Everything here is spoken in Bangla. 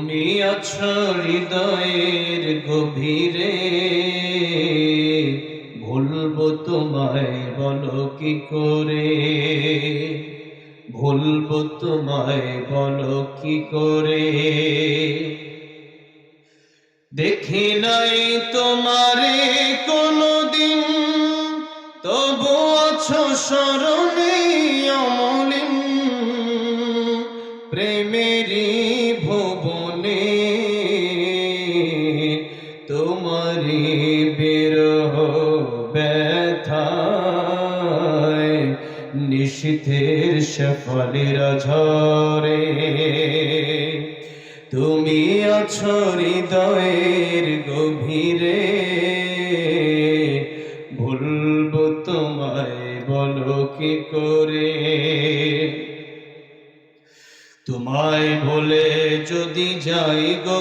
তুমি আছো হৃদয়ের গভীরে, ভুলবো তোমায় বলো কি করে, ভুলবো তোমায় বলো কি করে। দেখি নাই তোমারে কোনদিন, তবু আছো স্মরণে অমলিন। প্রেমেরই ভুবনে তোমারি বিরহ ব্যথায় নিশীথের শেফালিরা ঝরে। তুমি আছো হৃদয়ের গভীরে, ভুলবো তোমায় বলো কি করে। তোমায় ভুলে যদি যাই গো